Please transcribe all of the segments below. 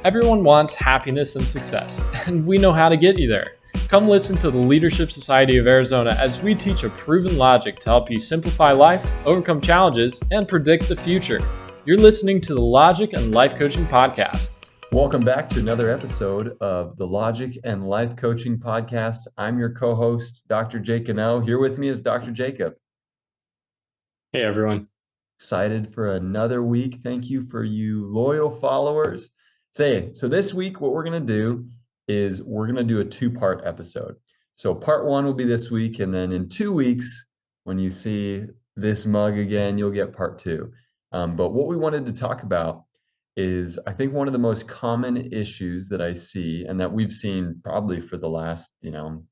Everyone wants happiness and success, and we know how to get you there. Come listen to the Leadership Society of Arizona as we teach a proven logic to help you simplify life, overcome challenges, and predict the future. You're listening to the Logic and Life Coaching Podcast. Welcome back to another episode of the Logic and Life Coaching Podcast. I'm your co-host, Dr. Jake Gunnoe. Here with me is Dr. Jacob. Hey, everyone. Excited for another week. Thank you for you loyal followers. So this week, what we're going to do is we're going to do a two-part episode. So part one will be this week, and then in 2 weeks, when you see this mug again, you'll get part two. But what we wanted to talk about is, I think, one of the most common issues that I see, and that we've seen probably for the last 10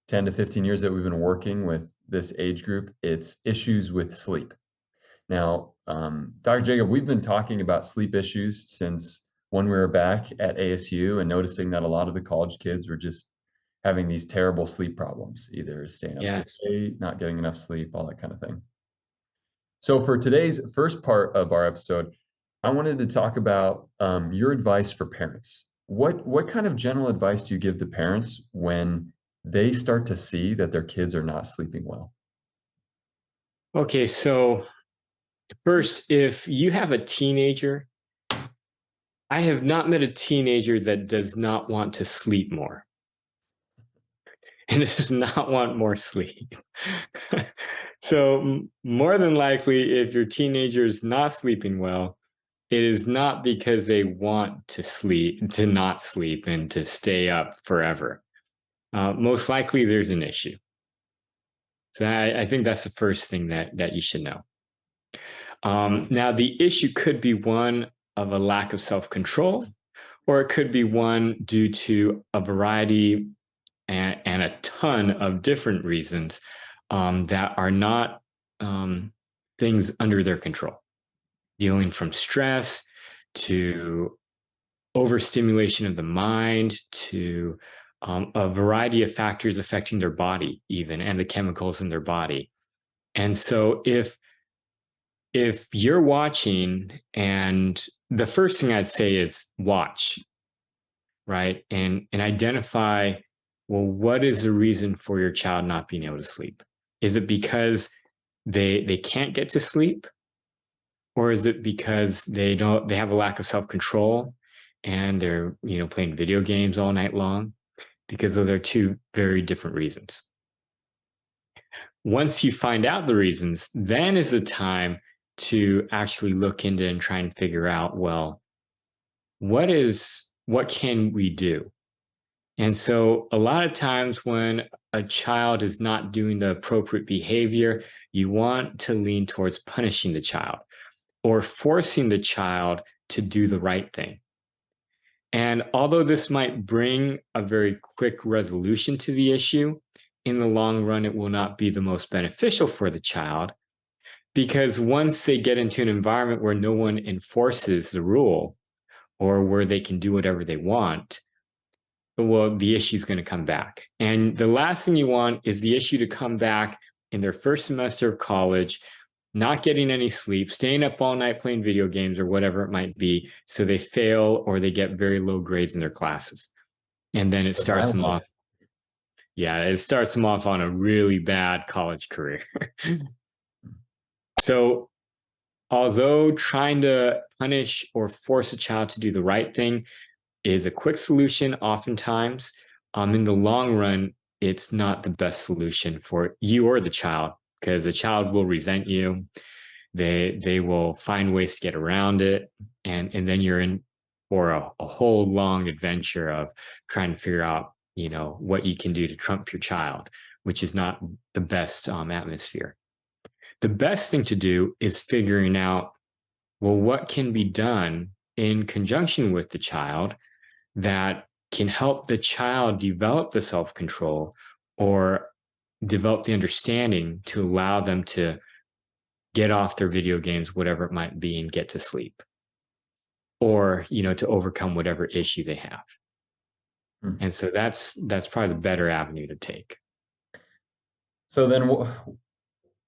to 15 years that we've been working with this age group, it's issues with sleep. Now, Dr. Jacob, we've been talking about sleep issues since when we were back at ASU and noticing that a lot of the college kids were just having these terrible sleep problems, either staying up too late, not getting enough sleep, all that kind of thing. So for today's first part of our episode, I wanted to talk about your advice for parents. What kind of general advice do you give to parents when they start to see that their kids are not sleeping well? Okay, so first, if you have a teenager, I have not met a teenager that does not want to sleep more and does not want more sleep. So more than likely, if your teenager is not sleeping well, it is not because they want to not sleep and to stay up forever. Most likely there's an issue. So I think that's the first thing that you should know. Now, the issue could be one of a lack of self-control, or it could be one due to a variety and a ton of different reasons that are not things under their control, dealing from stress to overstimulation of the mind to a variety of factors affecting their body even, and the chemicals in their body. And so if you're watching, and the first thing I'd say is watch, right? And identify, well, what is the reason for your child not being able to sleep? Is it because they can't get to sleep? Or is it because they have a lack of self-control and they're, playing video games all night long? Because those are two very different reasons. Once you find out the reasons, then is the time to actually look into and try and figure out, well, what can we do? And so a lot of times when a child is not doing the appropriate behavior, you want to lean towards punishing the child or forcing the child to do the right thing. And although this might bring a very quick resolution to the issue, in the long run, it will not be the most beneficial for the child, because once they get into an environment where no one enforces the rule or where they can do whatever they want, well, the issue is going to come back. And the last thing you want is the issue to come back in their first semester of college, not getting any sleep, staying up all night playing video games or whatever it might be, so they fail or they get very low grades in their classes. And then it starts them off. Yeah, it starts them off on a really bad college career. So although trying to punish or force a child to do the right thing is a quick solution oftentimes, in the long run, it's not the best solution for you or the child, because the child will resent you. They will find ways to get around it. And then you're in for a whole long adventure of trying to figure out, what you can do to trump your child, which is not the best atmosphere. The best thing to do is figuring out, well, what can be done in conjunction with the child that can help the child develop the self-control or develop the understanding to allow them to get off their video games, whatever it might be, and get to sleep, or, to overcome whatever issue they have. And so that's probably the better avenue to take. So then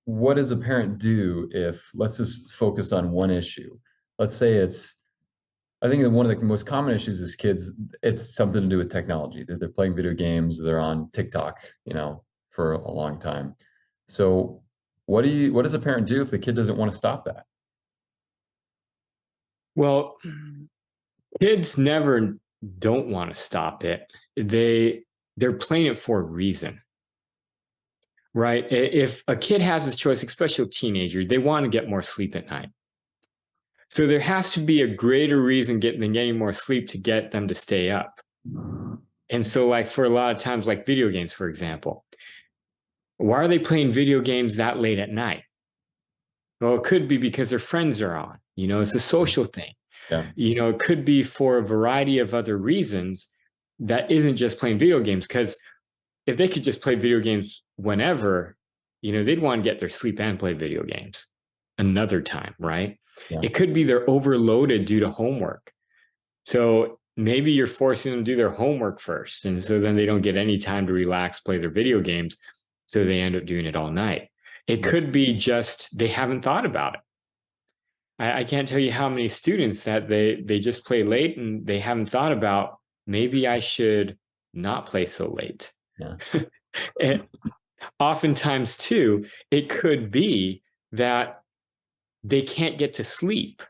what does a parent do if, let's just focus on one issue. Let's say it's I think that one of the most common issues is kids, it's something to do with technology. That they're playing video games, they're on TikTok, for a long time. So what does a parent do if the kid doesn't want to stop that? Well, kids never don't want to stop it. They're playing it for a reason, right? If a kid has this choice, especially a teenager, they want to get more sleep at night. So there has to be a greater reason than getting more sleep to get them to stay up. And so, like, for a lot of times, like video games, for example, why are they playing video games that late at night? Well, it could be because their friends are on, it's a social thing. Yeah. It could be for a variety of other reasons that isn't just playing video games. Because if they could just play video games whenever, they'd want to get their sleep and play video games another time, right? Yeah. It could be they're overloaded due to homework. So maybe you're forcing them to do their homework first. And so then they don't get any time to relax, play their video games. So they end up doing it all night. It could be just they haven't thought about it. I can't tell you how many students that they just play late and they haven't thought about, maybe I should not play so late. Yeah. And oftentimes too, it could be that they can't get to sleep.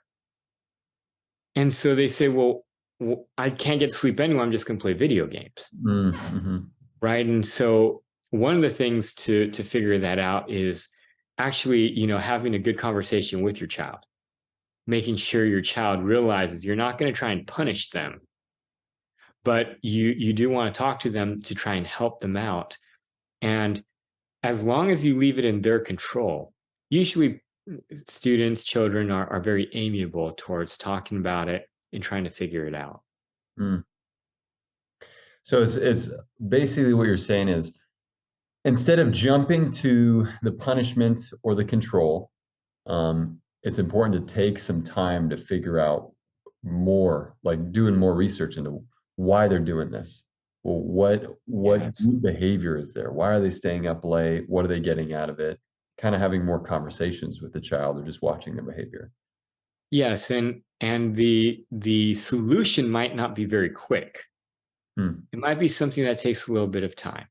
And so they say, well, I can't get to sleep anyway. I'm just going to play video games. Mm-hmm. Right. And so one of the things to figure that out is actually, having a good conversation with your child, making sure your child realizes you're not going to try and punish them, but you do want to talk to them to try and help them out. And as long as you leave it in their control, usually children are very amiable towards talking about it and trying to figure it out. Mm. So it's basically what you're saying is, instead of jumping to the punishment or the control, it's important to take some time to figure out more, like doing more research into why they're doing this. Well, what behavior is there? Why are they staying up late? What are they getting out of it? Kind of having more conversations with the child or just watching their behavior. Yes, and the solution might not be very quick. It might be something that takes a little bit of time,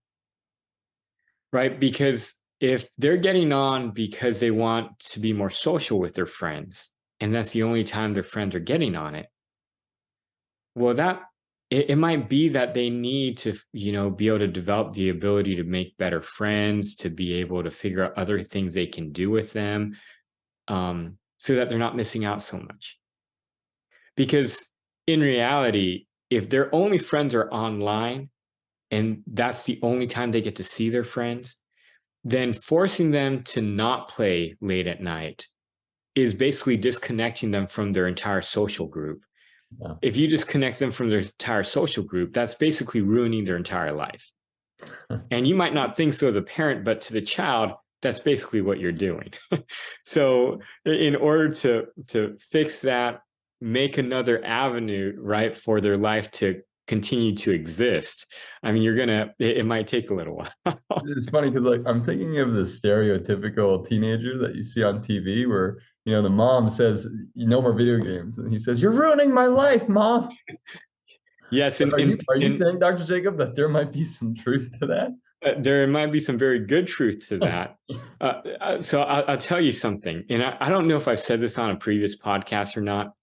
right? Because if they're getting on because they want to be more social with their friends, and that's the only time their friends are getting on it, well, it might be that they need to, be able to develop the ability to make better friends, to be able to figure out other things they can do with them, so that they're not missing out so much. Because in reality, if their only friends are online and that's the only time they get to see their friends, then forcing them to not play late at night is basically disconnecting them from their entire social group. Yeah. If you disconnect them from their entire social group, that's basically ruining their entire life. And you might not think so as a parent, but to the child, that's basically what you're doing. So in order to fix that, make another avenue, right, for their life to continue to exist, I mean, it might take a little while. It's funny because I'm thinking of the stereotypical teenager that you see on TV where, the mom says, no more video games. And he says, you're ruining my life, Mom. Yes. Are you saying, Dr. Jacob, that there might be some truth to that? There might be some very good truth to that. So I'll tell you something. And I don't know if I've said this on a previous podcast or not,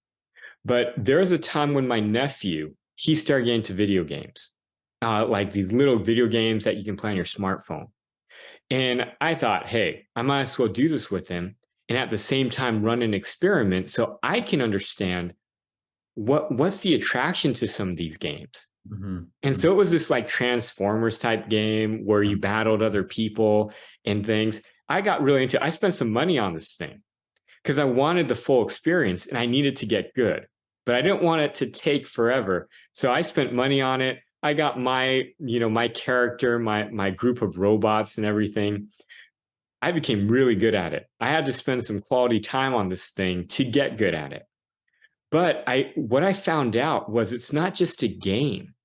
but there was a time when my nephew, he started getting into video games, like these little video games that you can play on your smartphone. And I thought, hey, I might as well do this with him and at the same time run an experiment so I can understand what's the attraction to some of these games. Mm-hmm. And so it was this like Transformers type game where you battled other people and things. I got really into it. I spent some money on this thing because I wanted the full experience and I needed to get good, but I didn't want it to take forever. So I spent money on it. I got my character, my group of robots and everything. I became really good at it. I had to spend some quality time on this thing to get good at it. But what I found out was it's not just a game,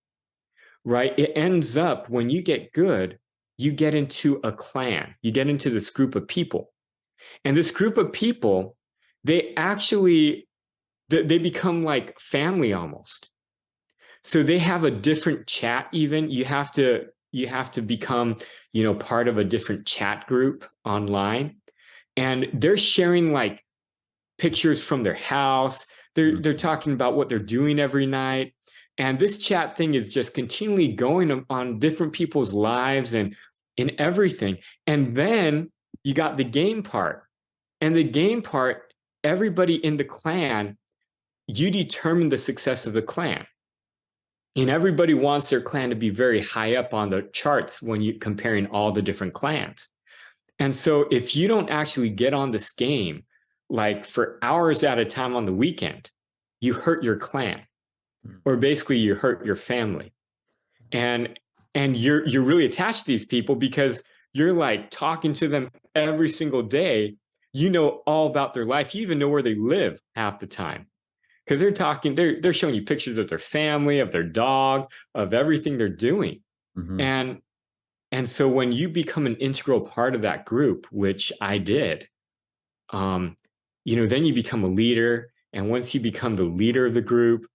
right? It ends up when you get good, you get into a clan, you get into this group of people. And this group of people, they actually they become like family almost. So they have a different chat. Even you have to become, part of a different chat group online, and they're sharing like pictures from their house. They're talking about what they're doing every night, and this chat thing is just continually going on different people's lives and in everything. And then you got the game part, and the game part, everybody in the clan, you determine the success of the clan. And everybody wants their clan to be very high up on the charts when you comparing all the different clans. And so if you don't actually get on this game like for hours at a time on the weekend, you hurt your clan, or basically you hurt your family. And you're really attached to these people because you're like talking to them every single day. You know all about their life. You even know where they live half the time, because they're showing you pictures of their family, of their dog, of everything they're doing. Mm-hmm. And so when you become an integral part of that group, which I did, then you become a leader. And once you become the leader of the group,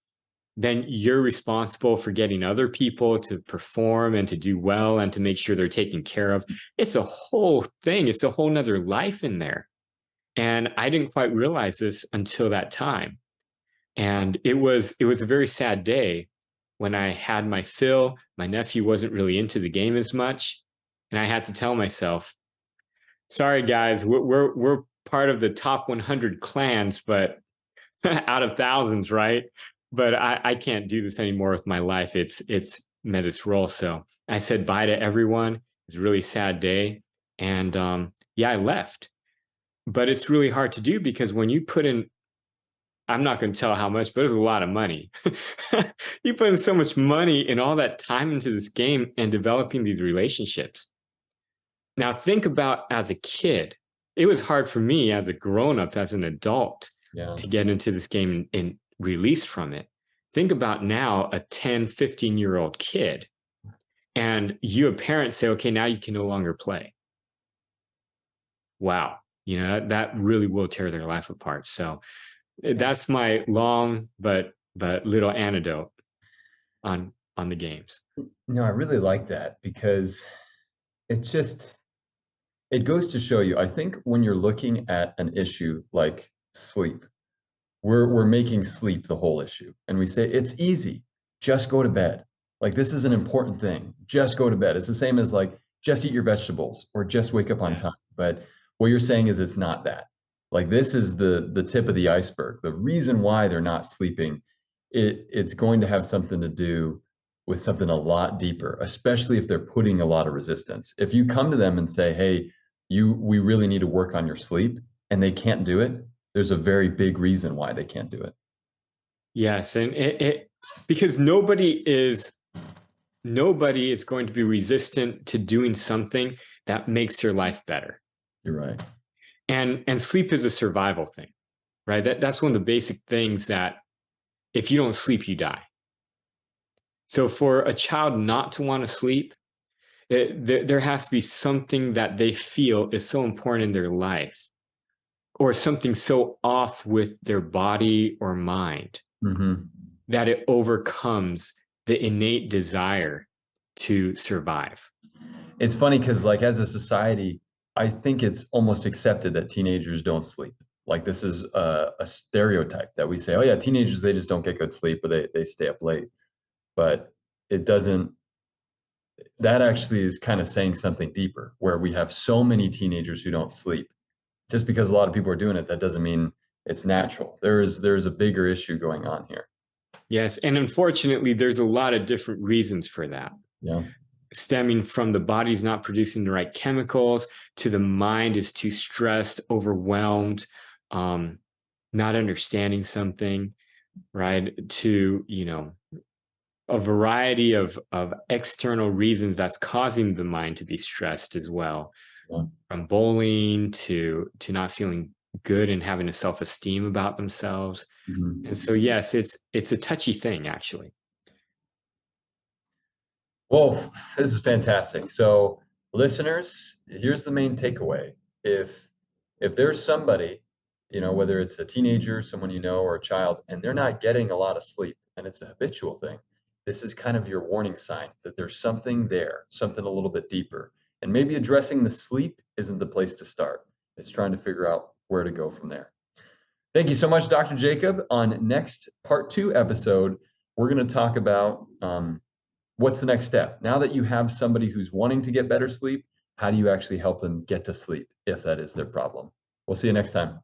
then you're responsible for getting other people to perform and to do well and to make sure they're taken care of. It's a whole thing. It's a whole nother life in there. And I didn't quite realize this until that time. And it was a very sad day when I had my fill. My nephew wasn't really into the game as much, and I had to tell myself, "Sorry, guys, we're part of the top 100 clans, but out of thousands, right? But I can't do this anymore with my life. It's met its role." So I said bye to everyone. It was a really sad day, and I left. But it's really hard to do because when you put in, I'm not going to tell how much, but it's a lot of money. You put in so much money and all that time into this game and developing these relationships. Now, think about as a kid, it was hard for me as a grown up, as an adult, to get into this game and release from it. Think about now a 10, 15-year-old kid, and you, a parent, say, okay, now you can no longer play. Wow. That really will tear their life apart. So that's my long but little anecdote on the games. No, I really like that because it goes to show you, I think when you're looking at an issue like sleep, we're making sleep the whole issue. And we say it's easy, just go to bed. Like this is an important thing. Just go to bed. It's the same as like just eat your vegetables or just wake up on time. But what you're saying is it's not that. Like this is the tip of the iceberg. The reason why they're not sleeping, it's going to have something to do with something a lot deeper, especially if they're putting a lot of resistance. If you come to them and say, "Hey, we really need to work on your sleep," and they can't do it, there's a very big reason why they can't do it. Yes, and it because nobody is going to be resistant to doing something that makes their life better. You're right. And sleep is a survival thing, right? That's one of the basic things that if you don't sleep, you die. So for a child not to want to sleep, there has to be something that they feel is so important in their life, or something so off with their body or mind, that it overcomes the innate desire to survive. It's funny because like as a society, I think it's almost accepted that teenagers don't sleep. Like this is a stereotype that we say, "Oh yeah, teenagers, they just don't get good sleep or they stay up late." But it doesn't, that actually is kind of saying something deeper, where we have so many teenagers who don't sleep. Just because a lot of people are doing it, that doesn't mean it's natural. There's a bigger issue going on here. Yes, and unfortunately, there's a lot of different reasons for that. Yeah. Stemming from the body's not producing the right chemicals, to the mind is too stressed, overwhelmed, not understanding something, right? To, a variety of external reasons that's causing the mind to be stressed as well. Yeah. From bullying to not feeling good and having a self-esteem about themselves. And so, yes, it's a touchy thing, actually. Well, this is fantastic. So, listeners, here's the main takeaway. If there's somebody whether it's a teenager, someone you know, or a child, and they're not getting a lot of sleep, and it's a habitual thing, this is kind of your warning sign that there's something there, something a little bit deeper. And maybe addressing the sleep isn't the place to start. It's trying to figure out where to go from there. Thank you so much, Dr. Jacob. On next part 2 episode, we're going to talk about what's the next step. Now that you have somebody who's wanting to get better sleep, how do you actually help them get to sleep if that is their problem? We'll see you next time.